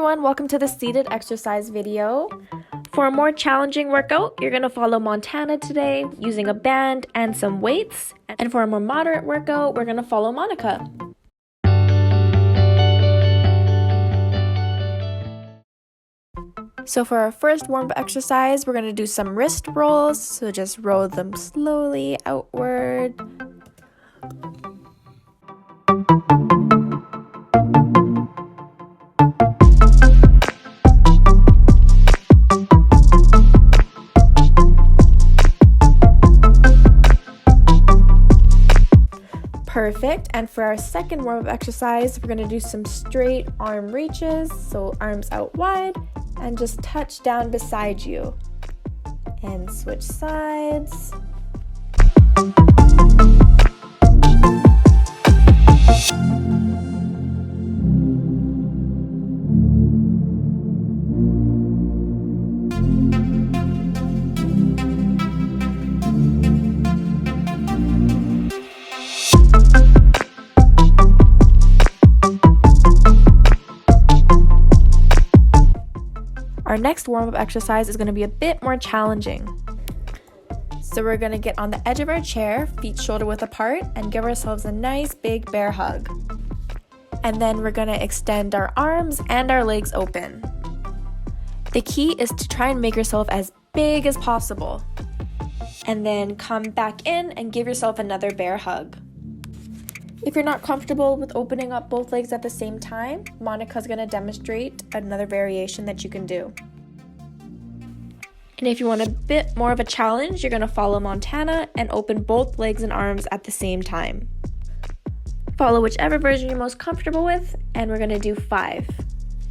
everyone, welcome to the seated exercise video. For a more challenging workout, you're going to follow Montana today using a band and some weights. And for a more moderate workout, we're going to follow Monica. So for our first warm-up exercise, we're going to do some wrist rolls. So just roll them slowly outward. Perfect. And for our second warm-up exercise, we're going to do some straight arm reaches. So arms out wide and just touch down beside you. And switch sides. Our next warm-up exercise is going to be a bit more challenging. So we're going to get on the edge of our chair, feet shoulder width apart, and give ourselves a nice big bear hug. And then we're going to extend our arms and our legs open. The key is to try and make yourself as big as possible. And then come back in and give yourself another bear hug. If you're not comfortable with opening up both legs at the same time, Monica's going to demonstrate another variation that you can do. And if you want a bit more of a challenge, you're going to follow Montana and open both legs and arms at the same time. Follow whichever version you're most comfortable with, and we're going to do 5.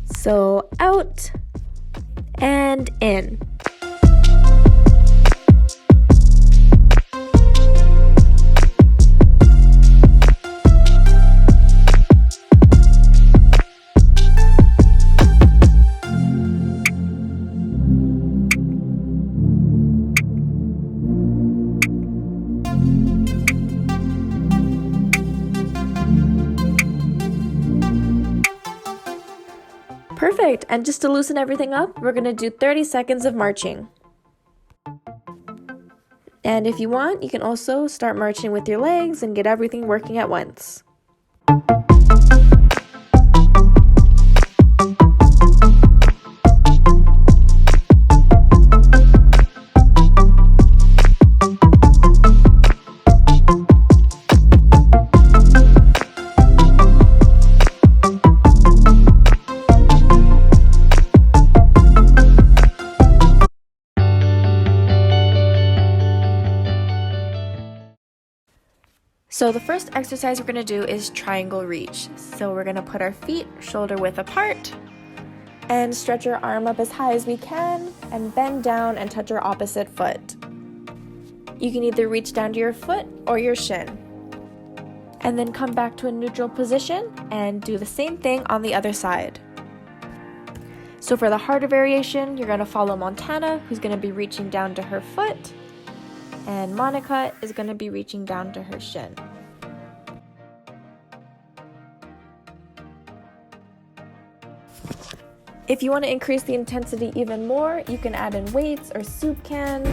So out and in. Perfect, and just to loosen everything up, we're going to do 30 seconds of marching. And if you want, you can also start marching with your legs and get everything working at once. So the first exercise we're going to do is triangle reach. So we're going to put our feet shoulder width apart and stretch our arm up as high as we can and bend down and touch our opposite foot. You can either reach down to your foot or your shin. And then come back to a neutral position and do the same thing on the other side. So for the harder variation, you're going to follow Montana, who's going to be reaching down to her foot, and Monica is going to be reaching down to her shin. If you want to increase the intensity even more, you can add in weights or soup cans.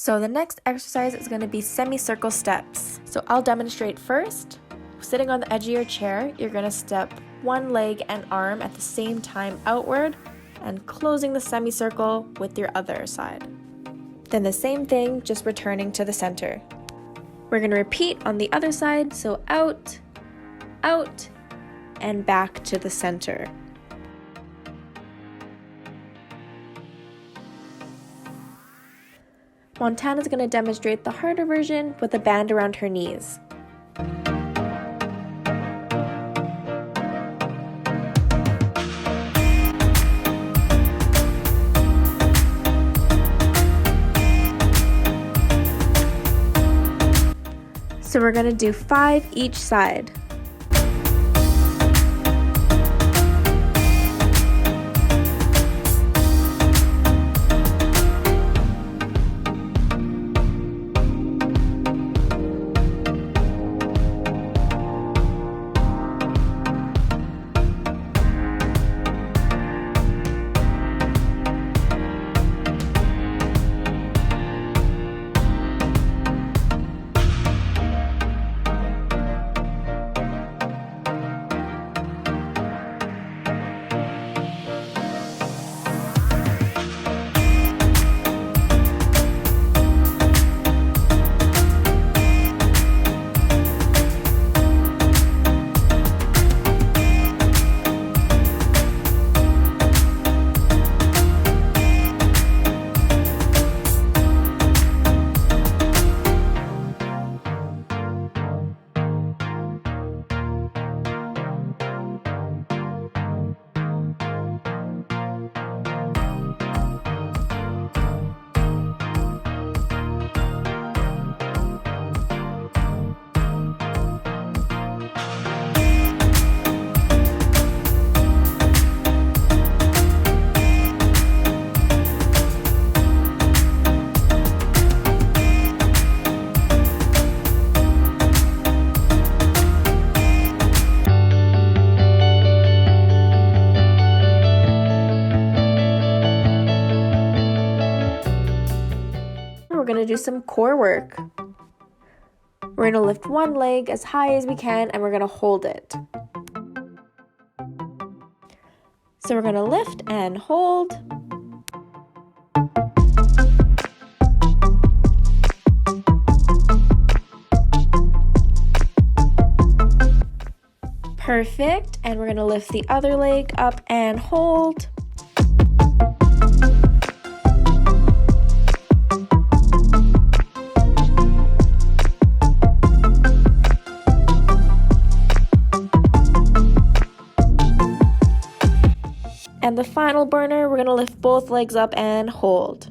So the next exercise is going to be semicircle steps. So I'll demonstrate first. Sitting on the edge of your chair, you're going to step one leg and arm at the same time outward and closing the semicircle with your other side. Then the same thing, just returning to the center. We're going to repeat on the other side, so out, out, and back to the center. Montana's going to demonstrate the harder version with a band around her knees. So we're going to do 5 each side. We're going to do some core work. We're going to lift one leg as high as we can and we're going to hold it. So we're going to lift and hold. Perfect. And we're going to lift the other leg up and hold. And the final burner, we're going to lift both legs up and hold.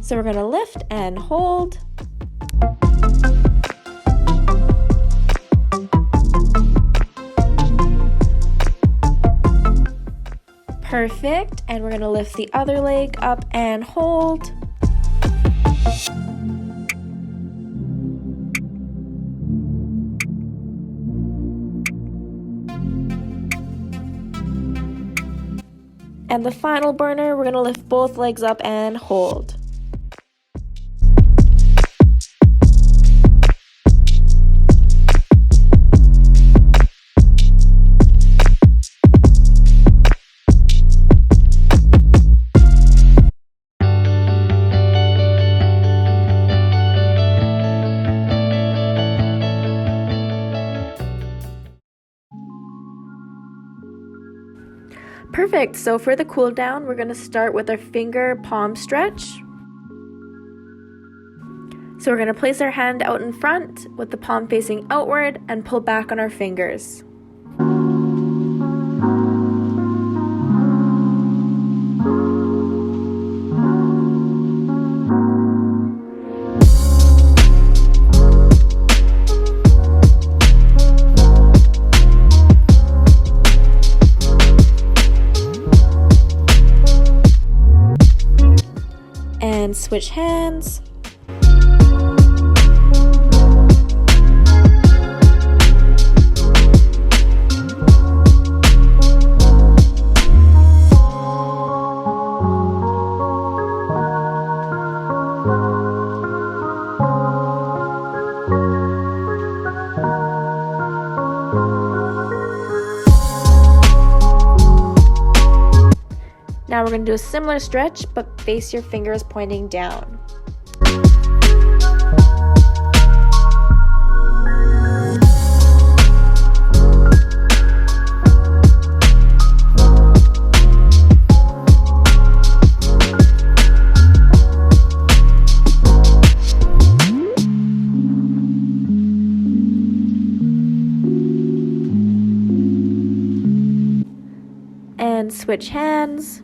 So we're going to lift and hold. Perfect, and we're going to lift the other leg up and hold. And the final burner, we're going to lift both legs up and hold. Perfect. So for the cool down, we're going to start with our finger palm stretch. So we're going to place our hand out in front with the palm facing outward and pull back on our fingers. And switch hands. Now we're going to do a similar stretch, but face your fingers pointing down. And switch hands.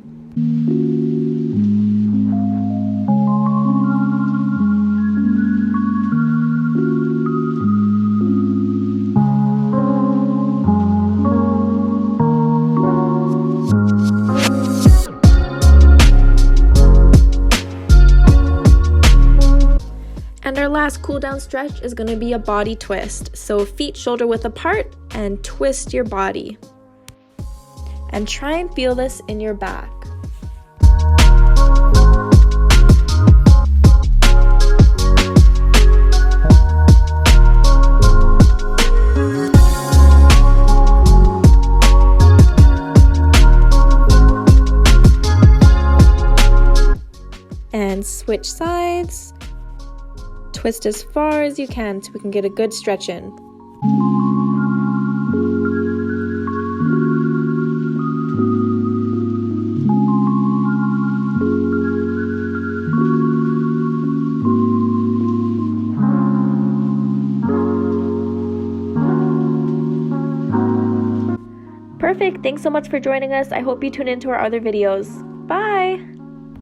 And our last cool down stretch is going to be a body twist. So feet shoulder width apart and twist your body. And try and feel this in your back. And switch sides. Twist as far as you can so we can get a good stretch in. Perfect. Thanks so much for joining us. I hope you tune into our other videos. Bye!